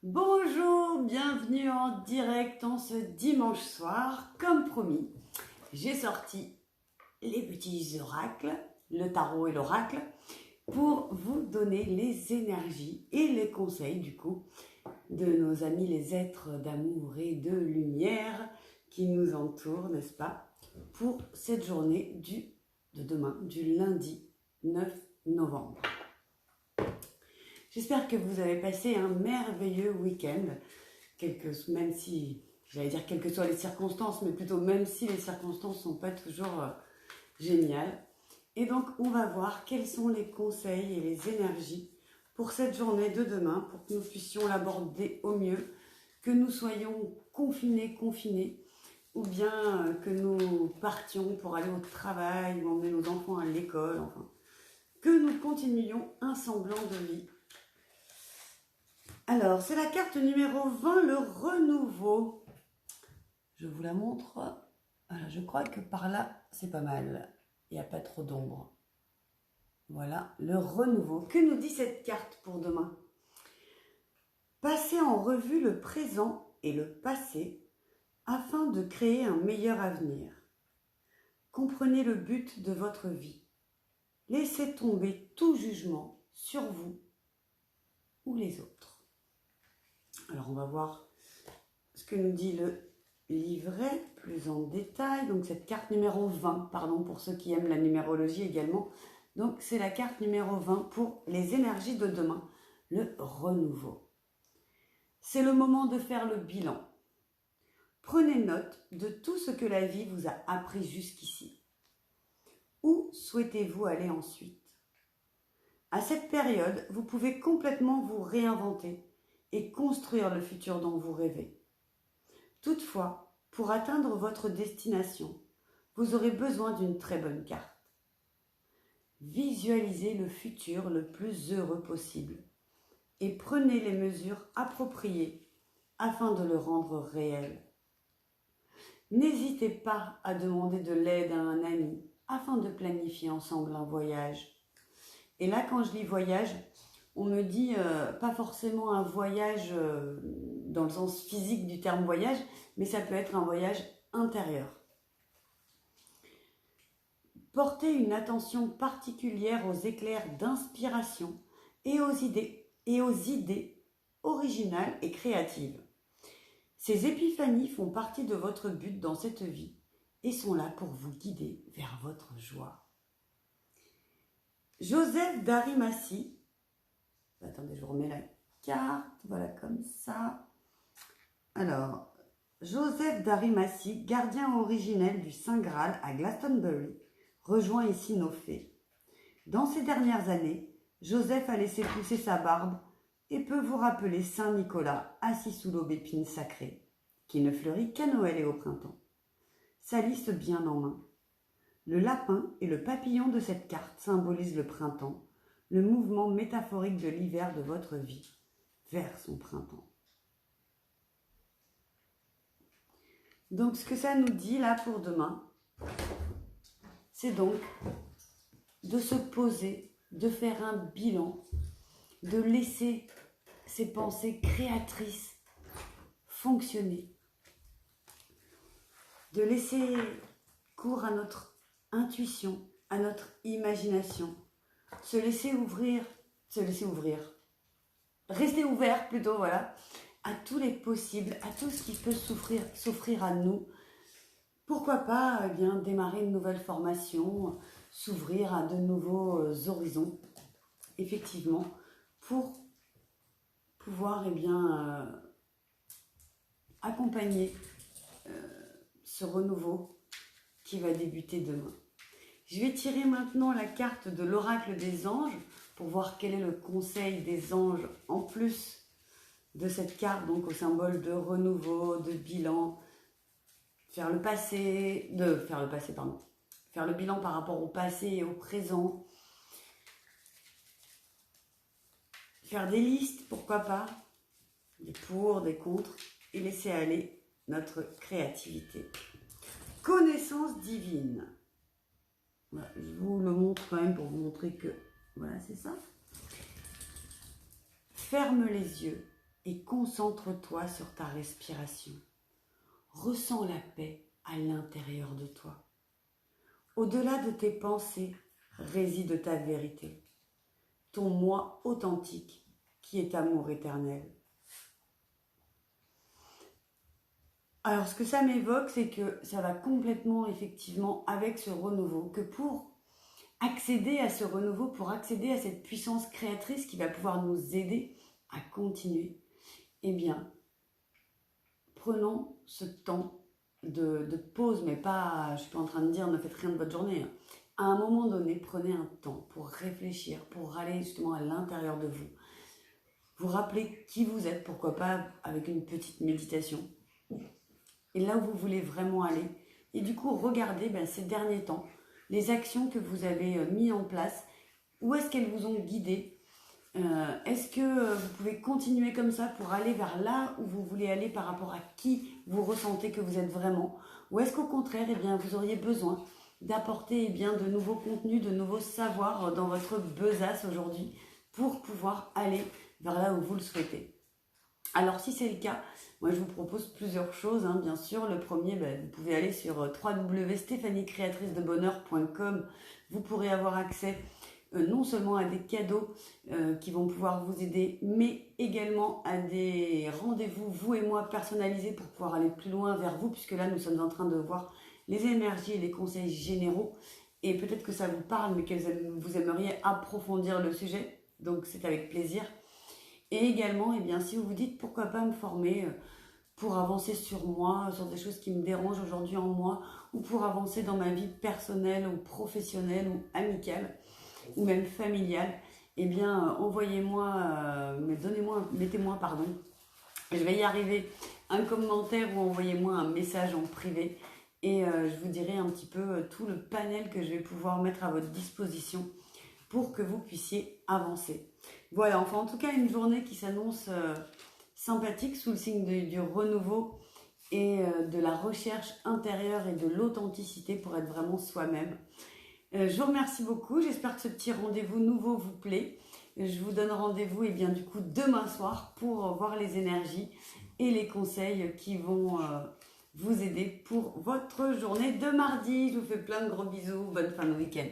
Bonjour, bienvenue en direct en ce dimanche soir. Comme promis, j'ai sorti les petits oracles, le tarot et l'oracle, pour vous donner les énergies et les conseils du coup de nos amis les êtres d'amour et de lumière qui nous entourent, n'est-ce pas, pour cette journée de demain, du lundi 9 novembre. J'espère que vous avez passé un merveilleux week-end, même si, j'allais dire quelles que soient les circonstances, mais plutôt même si les circonstances ne sont pas toujours géniales. Et donc, on va voir quels sont les conseils et les énergies pour cette journée de demain, pour que nous puissions l'aborder au mieux, que nous soyons confinés, ou bien que nous partions pour aller au travail, ou emmener nos enfants à l'école, enfin, que nous continuions un semblant de vie. Alors, c'est la carte numéro 20, le renouveau. Je vous la montre. Voilà, je crois que par là, c'est pas mal. Il n'y a pas trop d'ombre. Voilà, le renouveau. Que nous dit cette carte pour demain? Passez en revue le présent et le passé afin de créer un meilleur avenir. Comprenez le but de votre vie. Laissez tomber tout jugement sur vous ou les autres. Alors, on va voir ce que nous dit le livret plus en détail. Donc, cette carte numéro 20, pardon, pour ceux qui aiment la numérologie également. Donc, c'est la carte numéro 20 pour les énergies de demain, le renouveau. C'est le moment de faire le bilan. Prenez note de tout ce que la vie vous a appris jusqu'ici. Où souhaitez-vous aller ensuite? À cette période, vous pouvez complètement vous réinventer et construire le futur dont vous rêvez. Toutefois, pour atteindre votre destination, vous aurez besoin d'une très bonne carte. Visualisez le futur le plus heureux possible et prenez les mesures appropriées afin de le rendre réel. N'hésitez pas à demander de l'aide à un ami afin de planifier ensemble un voyage. Et là, quand je dis voyage, on me dit pas forcément un voyage dans le sens physique du terme voyage, mais ça peut être un voyage intérieur. Portez une attention particulière aux éclairs d'inspiration et aux idées originales et créatives. Ces épiphanies font partie de votre but dans cette vie et sont là pour vous guider vers votre joie. Joseph d'Arimathie, attendez, je vous remets la carte, voilà comme ça. Alors, Joseph d'Arimathie, gardien originel du Saint Graal à Glastonbury, rejoint ici nos fées. Dans ces dernières années, Joseph a laissé pousser sa barbe et peut vous rappeler Saint Nicolas assis sous l'aubépine sacrée, qui ne fleurit qu'à Noël et au printemps. Sa liste bien en main. Le lapin et le papillon de cette carte symbolisent le printemps, le mouvement métaphorique de l'hiver de votre vie, vers son printemps. Donc, ce que ça nous dit là pour demain, c'est donc de se poser, de faire un bilan, de laisser ses pensées créatrices fonctionner, de laisser cours à notre intuition, à notre imagination, se laisser ouvrir, rester ouvert plutôt, voilà, à tous les possibles, à tout ce qui peut s'offrir à nous. Pourquoi pas démarrer une nouvelle formation, s'ouvrir à de nouveaux horizons, effectivement, pour pouvoir accompagner ce renouveau qui va débuter demain. Je vais tirer maintenant la carte de l'oracle des anges pour voir quel est le conseil des anges en plus de cette carte, donc au symbole de renouveau, de bilan, faire le bilan par rapport au passé et au présent, faire des listes, pourquoi pas, des pour, des contre, et laisser aller notre créativité. Connaissance divine. Voilà, je vous le montre quand même pour vous montrer que, voilà, c'est ça. Ferme les yeux et concentre-toi sur ta respiration. Ressens la paix à l'intérieur de toi. Au-delà de tes pensées réside ta vérité, ton moi authentique qui est amour éternel. Alors ce que ça m'évoque, c'est que ça va complètement effectivement avec ce renouveau, que pour accéder à ce renouveau, pour accéder à cette puissance créatrice qui va pouvoir nous aider à continuer, eh bien, prenons ce temps de pause, mais pas, je ne suis pas en train de dire ne faites rien de votre journée. À un moment donné, prenez un temps pour réfléchir, pour aller justement à l'intérieur de vous. Vous rappelez qui vous êtes, pourquoi pas avec une petite méditation. Et là où vous voulez vraiment aller. Et du coup, regardez ces derniers temps, les actions que vous avez mises en place, où est-ce qu'elles vous ont guidé. Est-ce que vous pouvez continuer comme ça pour aller vers là où vous voulez aller par rapport à qui vous ressentez que vous êtes vraiment? Ou est-ce qu'au contraire, vous auriez besoin d'apporter de nouveaux contenus, de nouveaux savoirs dans votre besace aujourd'hui pour pouvoir aller vers là où vous le souhaitez? Alors si c'est le cas, moi je vous propose plusieurs choses, bien sûr. Le premier, vous pouvez aller sur www.stephaniecreatricedebonheur.com. Vous pourrez avoir accès non seulement à des cadeaux qui vont pouvoir vous aider, mais également à des rendez-vous, vous et moi, personnalisés pour pouvoir aller plus loin vers vous, puisque là, nous sommes en train de voir les énergies et les conseils généraux, et peut-être que ça vous parle, mais que vous aimeriez approfondir le sujet, donc c'est avec plaisir. Et également, si vous vous dites pourquoi pas me former pour avancer sur moi, sur des choses qui me dérangent aujourd'hui en moi, ou pour avancer dans ma vie personnelle ou professionnelle ou amicale, ou même familiale, envoyez-moi, mettez-moi, je vais y arriver, un commentaire ou envoyez-moi un message en privé et je vous dirai un petit peu tout le panel que je vais pouvoir mettre à votre disposition pour que vous puissiez avancer. Voilà, enfin en tout cas une journée qui s'annonce sympathique sous le signe du renouveau et de la recherche intérieure et de l'authenticité pour être vraiment soi-même. Je vous remercie beaucoup, j'espère que ce petit rendez-vous nouveau vous plaît. Je vous donne rendez-vous demain soir pour voir les énergies et les conseils qui vont vous aider pour votre journée de mardi. Je vous fais plein de gros bisous, bonne fin de week-end.